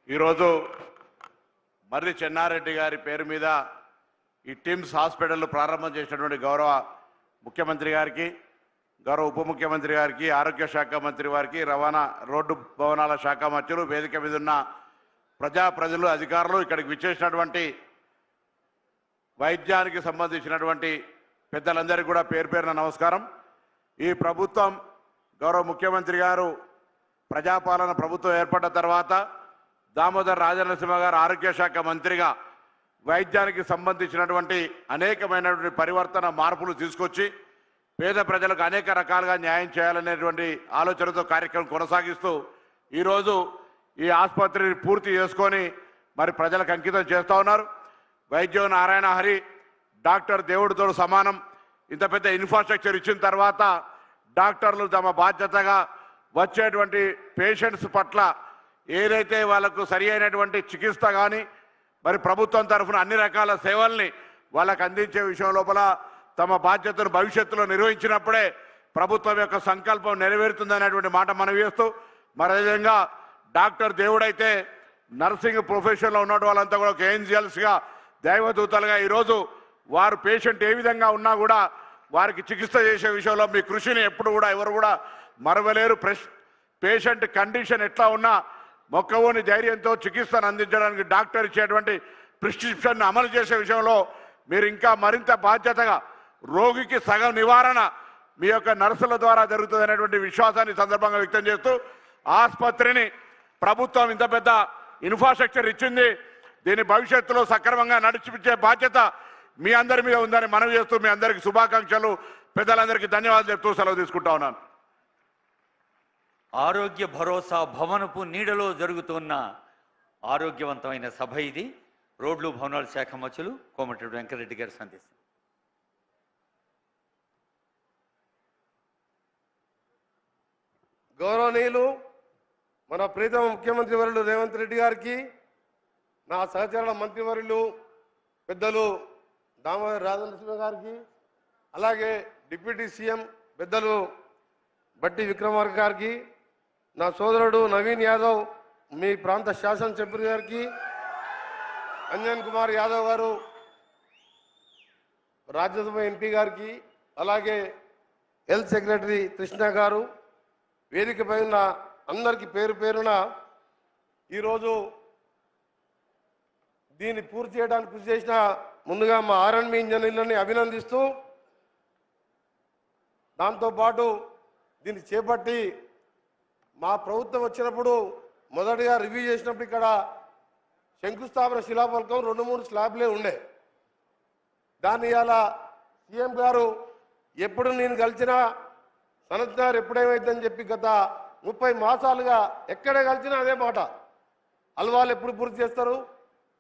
ఈరోజు మర్రి చెన్నారెడ్డి గారి పేరు మీద ఈ టిమ్స్ హాస్పిటల్ ప్రారంభం చేసినటువంటి గౌరవ ముఖ్యమంత్రి గారికి, గౌరవ ఉప ముఖ్యమంత్రి గారికి, ఆరోగ్య శాఖ మంత్రి వారికి, రవాణా రోడ్డు భవనాల శాఖ మంత్రులు, వేదిక మీద ఉన్న ప్రజలు, అధికారులు, ఇక్కడికి విచ్చేసినటువంటి వైద్యానికి సంబంధించినటువంటి పెద్దలందరికీ కూడా పేరు పేరున నమస్కారం. ఈ ప్రభుత్వం గౌరవ ముఖ్యమంత్రి గారు ప్రజాపాలన ప్రభుత్వం ఏర్పడ్డ తర్వాత దామోదర్ రాజనరసింహ గారు ఆరోగ్య శాఖ మంత్రిగా వైద్యానికి సంబంధించినటువంటి అనేకమైనటువంటి పరివర్తన మార్పులు తీసుకొచ్చి పేద ప్రజలకు అనేక రకాలుగా న్యాయం చేయాలనేటువంటి ఆలోచనతో కార్యక్రమం కొనసాగిస్తూ ఈరోజు ఈ ఆసుపత్రిని పూర్తి చేసుకొని మరి ప్రజలకు అంకితం చేస్తూ ఉన్నారు. వైద్యం నారాయణ హరి, డాక్టర్ దేవుడితో సమానం. ఇంత పెద్ద ఇన్ఫ్రాస్ట్రక్చర్ ఇచ్చిన తర్వాత డాక్టర్లు తమ బాధ్యతగా వచ్చేటువంటి పేషెంట్స్ పట్ల ఏదైతే వాళ్ళకు సరి అయినటువంటి చికిత్స కానీ మరి ప్రభుత్వం తరఫున అన్ని రకాల సేవల్ని వాళ్ళకు అందించే విషయం లోపల తమ బాధ్యతను భవిష్యత్తులో నిర్వహించినప్పుడే ప్రభుత్వం యొక్క సంకల్పం నెరవేరుతుందనేటువంటి మాట మనం వేస్తూ, మరి అదేవిధంగా డాక్టర్ దేవుడైతే నర్సింగ్ ప్రొఫెషన్లో ఉన్న వాళ్ళంతా కూడా ఒక ఏంజల్స్గా, దైవదూతలుగా ఈరోజు వారు పేషెంట్ ఏ విధంగా ఉన్నా కూడా వారికి చికిత్స చేసే విషయంలో మీ కృషిని ఎప్పుడు కూడా ఎవరు కూడా మరవలేరు. పేషెంట్ కండిషన్ ఎట్లా ఉన్నా మొక్కవోని ధైర్యంతో చికిత్సను అందించడానికి డాక్టర్ ఇచ్చేటువంటి ప్రిస్క్రిప్షన్ అమలు చేసే విషయంలో మీరు ఇంకా మరింత బాధ్యతగా రోగికి సగం నివారణ మీ యొక్క నర్సుల ద్వారా జరుగుతుంది అనేటువంటి విశ్వాసాన్ని సందర్భంగా వ్యక్తం చేస్తూ, ఆసుపత్రిని ప్రభుత్వం ఇంత పెద్ద ఇన్ఫ్రాస్ట్రక్చర్ ఇచ్చింది, దీని భవిష్యత్తులో సక్రమంగా నడిపించే బాధ్యత మీ అందరి మీద ఉందని మనవి చేస్తూ మీ అందరికీ శుభాకాంక్షలు, పెద్దలందరికీ ధన్యవాదాలు చెప్తూ సెలవు తీసుకుంటా ఉన్నాను. ఆరోగ్య భరోసా భవనపు నీడలో జరుగుతున్న ఆరోగ్యవంతమైన సభ ఇది. రోడ్లు భవనాల శాఖ మంత్రులు కోమటిరెడ్డి వెంకటరెడ్డి గారి సందేశం. గౌరవనీయులు మన ప్రీతమ ముఖ్యమంత్రి వర్యులు రేవంత్ రెడ్డి గారికి, నా సహచరుల మంత్రివర్యులు పెద్దలు దామోదర్ రాజనరసింహ గారికి, అలాగే డిప్యూటీ సీఎం పెద్దలు బట్టి విక్రమార్క గారికి, నా సోదరుడు నవీన్ యాదవ్ మీ ప్రాంత శాసనసభ్యులు గారికి, అంజన్ కుమార్ యాదవ్ గారు రాజ్యసభ ఎంపీ గారికి, అలాగే హెల్త్ సెక్రటరీ కృష్ణ గారు, వేదికపై ఉన్న అందరికీ పేరు పేరున ఈరోజు దీన్ని పూర్తి చేయడానికి కృషి చేసిన ముందుగా మా ఆర్ఎన్బి ఇంజనీర్లని అభినందిస్తూ, దాంతోపాటు దీన్ని చేపట్టి మా ప్రభుత్వం వచ్చినప్పుడు మొదటిగా రివ్యూ చేసినప్పుడు ఇక్కడ శంకుస్థాపన శిలాఫలకం 2-3 స్లాబ్లే ఉండే. దాన్ని ఇవాళ సీఎం గారు ఎప్పుడు నేను కలిసినా సనత్ గారు ఎప్పుడేమైందని చెప్పి గత 30 మాసాలుగా ఎక్కడ కలిసినా అదే మాట. అల్వాల్ ఎప్పుడు పూర్తి చేస్తారు,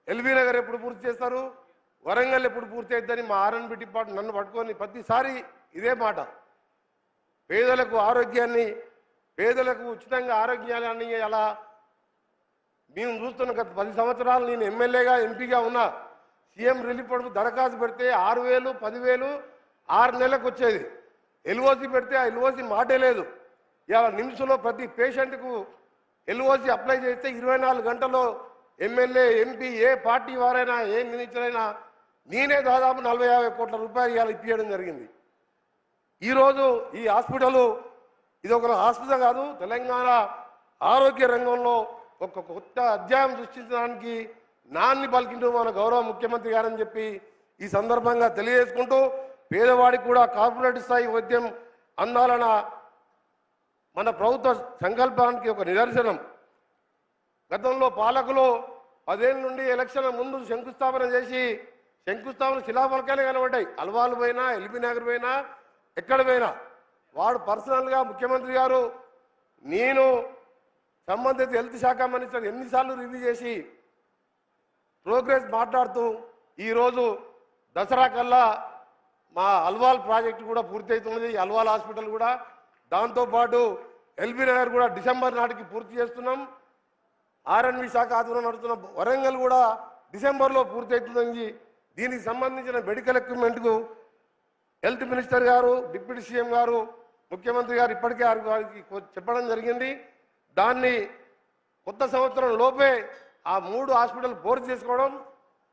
ఎల్బీ నగర్ ఎప్పుడు పూర్తి చేస్తారు, వరంగల్ ఎప్పుడు పూర్తి అవుతుందని మా ఆర్ఎన్బి డిపార్ట్మెంట్ నన్ను పట్టుకొని ప్రతిసారి ఇదే మాట. పేదలకు ఆరోగ్యాన్ని, పేదలకు ఉచితంగా ఆరోగ్యాన్ని అలా మేము చూస్తున్న గత 10 సంవత్సరాలు నేను ఎమ్మెల్యేగా ఎంపీగా ఉన్నా. సీఎం రిలీఫ్ ఫండ్ దరఖాస్తు పెడితే 6,000, 10,000 6 నెలలకు వచ్చేది. ఎల్ఓసి పెడితే ఆ ఎల్ఓసి మాటే లేదు. ఇవాళ నిమిషంలో ప్రతి పేషెంట్కు ఎల్ఓసి అప్లై చేస్తే 24 గంటల్లో ఎమ్మెల్యే, ఎంపీ, ఏ పార్టీ వారైనా, ఏ మినిస్టర్ అయినా నేనే దాదాపు 40-50 కోట్ల రూపాయలు ఇవాళ ఇప్పించడం జరిగింది. ఈరోజు ఈ హాస్పిటల్ ఇది ఒక హాస్పిటల్ కాదు, తెలంగాణ ఆరోగ్య రంగంలో ఒక కొత్త అధ్యాయం సృష్టించడానికి నాన్ని పలికింటూ మన గౌరవ ముఖ్యమంత్రి గారని చెప్పి ఈ సందర్భంగా తెలియజేసుకుంటూ, పేదవాడికి కూడా కార్పొరేట్ స్థాయి వైద్యం అందాలన్న మన ప్రభుత్వ సంకల్పానికి ఒక నిదర్శనం. గతంలో పాలకులు 10 ఏళ్ళ నుండి ఎలక్షన్ ముందు శంకుస్థాపన చేసి శంకుస్థాపన శిలాఫలకాలే కనబడ్డాయి. అల్వాలు పోయినా, ఎల్బీ నగర్ పోయినా, ఎక్కడ పోయినా వాడు పర్సనల్గా ముఖ్యమంత్రి గారు నేను సంబంధిత హెల్త్ శాఖ మినిస్టర్ ఎన్నిసార్లు రివ్యూ చేసి ప్రోగ్రెస్ మాట్లాడుతూ ఈరోజు దసరా కల్లా మా అల్వాల్ ప్రాజెక్టు కూడా పూర్తవుతున్నది. అల్వాల్ హాస్పిటల్ కూడా, దాంతోపాటు ఎల్బీ నగర్ కూడా డిసెంబర్ నాటికి పూర్తి చేస్తున్నాం. ఆర్ఎన్బి శాఖ ఆధ్వర్యంలో నడుస్తున్న వరంగల్ కూడా డిసెంబర్లో పూర్తవుతుందని, దీనికి సంబంధించిన మెడికల్ ఎక్విప్మెంట్కు హెల్త్ మినిస్టర్ గారు, డిప్యూటీ సీఎం గారు, ముఖ్యమంత్రి గారు ఇప్పటికే వారికి చెప్పడం జరిగింది. దాన్ని కొత్త సంవత్సరం లోపే ఆ 3 హాస్పిటల్ పూర్తి చేసుకోవడం.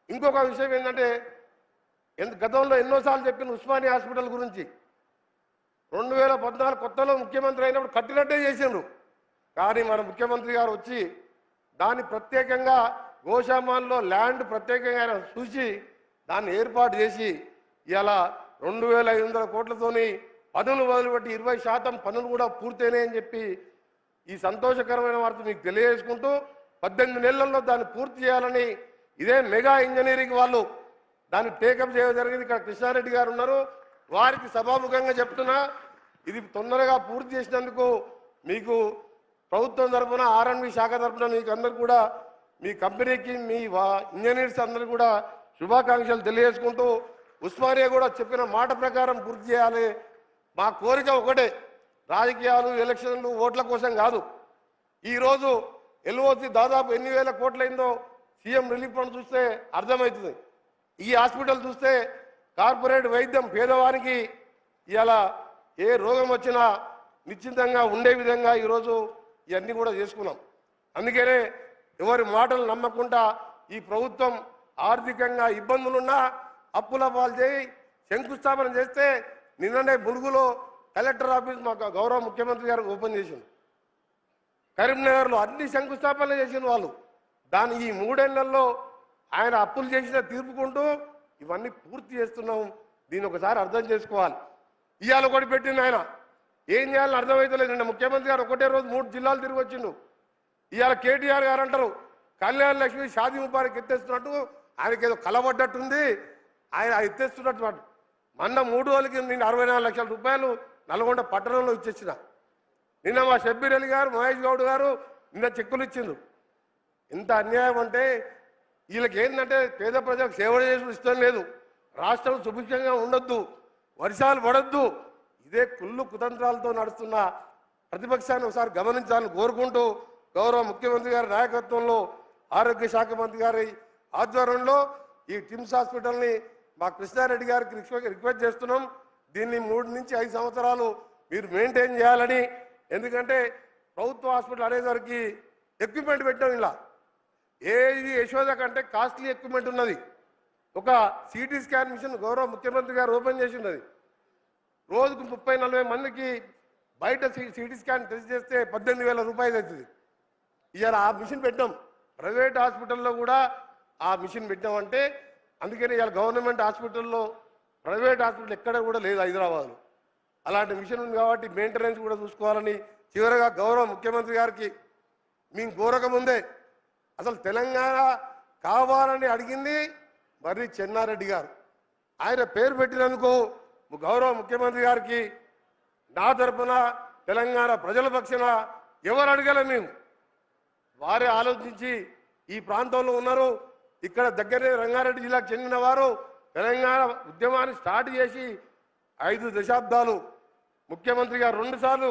ఇంకొక విషయం ఏంటంటే గతంలో ఎన్నోసార్లు చెప్పిన ఉస్మానియా హాస్పిటల్ గురించి 2014 కొత్తలో ముఖ్యమంత్రి అయినప్పుడు కట్టినట్టే చేసిండ్రు. కానీ మన ముఖ్యమంత్రి గారు వచ్చి దాన్ని ప్రత్యేకంగా గోశామాన్లో ల్యాండ్ ప్రత్యేకంగా ఆయన చూసి దాన్ని ఏర్పాటు చేసి ఇలా 2500 కోట్లతోని పనులు మొదలుపెట్టి 20% పనులు కూడా పూర్తయినాయని చెప్పి ఈ సంతోషకరమైన వార్త మీకు తెలియజేసుకుంటూ 18 నెలల్లో దాన్ని పూర్తి చేయాలని ఇదే మెగా ఇంజనీరింగ్ వాళ్ళు దాన్ని టేకప్ చేయడం జరిగింది. ఇక్కడ కృష్ణారెడ్డి గారు ఉన్నారు, వారికి సభాముఖంగా చెప్తున్నా, ఇది తొందరగా పూర్తి చేసినందుకు మీకు ప్రభుత్వం తరఫున R&B శాఖ తరఫున మీకు అందరు కూడా మీ కంపెనీకి మీ ఇంజనీర్స్ అందరూ కూడా శుభాకాంక్షలు తెలియజేసుకుంటూ ఉస్మానియా కూడా చెప్పిన మాట ప్రకారం పూర్తి చేయాలి. మా కోరిక ఒకటే, రాజకీయాలు ఎలక్షన్లు ఓట్ల కోసం కాదు. ఈరోజు LOC దాదాపు ఎన్ని వేల కోట్లయిందో సీఎం రిలీఫ్ ఫండ్ చూస్తే అర్థమవుతుంది. ఈ హాస్పిటల్ చూస్తే కార్పొరేట్ వైద్యం పేదవారికి ఇలా ఏ రోగం వచ్చినా నిశ్చింతంగా ఉండే విధంగా ఈరోజు ఇవన్నీ కూడా చేసుకున్నాం. అందుకనే ఎవరి మాటలు నమ్మకుండా ఈ ప్రభుత్వం ఆర్థికంగా ఇబ్బందులున్నా అప్పుల పాలు చేయి శంకుస్థాపన చేస్తే నిన్ననే ములుగులో కలెక్టర్ ఆఫీస్ మా గౌరవ ముఖ్యమంత్రి గారు ఓపెన్ చేసింది. కరీంనగర్లో అన్ని శంకుస్థాపనలు చేసిన వాళ్ళు. దాని ఈ 3 ఏళ్లలో ఆయన అప్పులు చేసిన తీర్పుకుంటూ ఇవన్నీ పూర్తి చేస్తున్నాం. దీన్ని ఒకసారి అర్థం చేసుకోవాలి. ఇవాళ ఒకటి పెట్టింది ఆయన, ఏం చేయాలని అర్థమవుతలేదు. నిన్న ముఖ్యమంత్రి గారు ఒకటే రోజు 3 జిల్లాలు తిరిగి వచ్చిండు. ఇవాళ కేటీఆర్ గారు అంటారు కళ్యాణ లక్ష్మి షాదీ ముబారక్ ఎత్తేస్తున్నట్టు ఆయనకి ఏదో కలబడ్డట్టుంది, ఆయన ఎత్తేస్తున్నట్టు. మొన్న 3 రోజులకి నేను 64 లక్షల రూపాయలు నల్గొండ పట్టణంలో ఇచ్చేసిన. నిన్న మా షబ్బీర్ అలీ గారు, మహేష్ గౌడ్ గారు నిన్న చెక్కులు ఇచ్చిండ్రు. ఇంత అన్యాయం అంటే వీళ్ళకి ఏంటంటే పేద ప్రజలకు సేవ చేసిన ఇష్టం లేదు, రాష్ట్రం సుభిక్షంగా ఉండొద్దు, వర్షాలు పడొద్దు, ఇదే కుళ్ళు కుతంత్రాలతో నడుస్తున్న ప్రతిపక్షాన్ని ఒకసారి గమనించాలని కోరుకుంటూ గౌరవ ముఖ్యమంత్రి గారి నాయకత్వంలో ఆరోగ్య శాఖ మంత్రి గారి ఆధ్వర్యంలో ఈ టిమ్స్ హాస్పిటల్ని మా కృష్ణారెడ్డి గారికి రిక్వెస్ట్ చేస్తున్నాం. దీన్ని 3 నుంచి 5 సంవత్సరాలు మీరు మెయింటైన్ చేయాలని. ఎందుకంటే ప్రభుత్వ హాస్పిటల్ అనేసరికి ఎక్విప్మెంట్ పెట్టాం. ఇలా ఏది యశోద కంటే కాస్ట్లీ ఎక్విప్మెంట్ ఉన్నది. ఒక సిటీ స్కాన్ మిషన్ గౌరవ ముఖ్యమంత్రి గారు ఓపెన్ చేసినది. రోజుకు 30-40 మందికి బయట సిటీ స్కాన్ టెస్ట్ చేస్తే 18,000 రూపాయలు అవుతుంది. ఇవాళ ఆ మిషన్ పెట్టాం. ప్రైవేట్ హాస్పిటల్లో కూడా ఆ మిషన్ పెట్టామంటే అందుకని ఇవాళ గవర్నమెంట్ హాస్పిటల్లో ప్రైవేట్ హాస్పిటల్ ఎక్కడ కూడా లేదు హైదరాబాద్లో. అలాంటి మిషన్ ఉంది కాబట్టి మెయింటెనెన్స్ కూడా చూసుకోవాలని చివరగా గౌరవ ముఖ్యమంత్రి గారికి మేము కోరకముందే అసలు తెలంగాణ కావాలని అడిగింది మరి చెన్నారెడ్డి గారు. ఆయన పేరు పెట్టినందుకు గౌరవ ముఖ్యమంత్రి గారికి నా తరఫున తెలంగాణ ప్రజల పక్షాన ఎవరు అడగలే, మేము వారే ఆలోచించి ఈ ప్రాంతంలో ఉన్నారు. ఇక్కడ దగ్గరే రంగారెడ్డి జిల్లాకు చెందిన వారు తెలంగాణ ఉద్యమాన్ని స్టార్ట్ చేసి 5 దశాబ్దాలు ముఖ్యమంత్రి గారు 2 సార్లు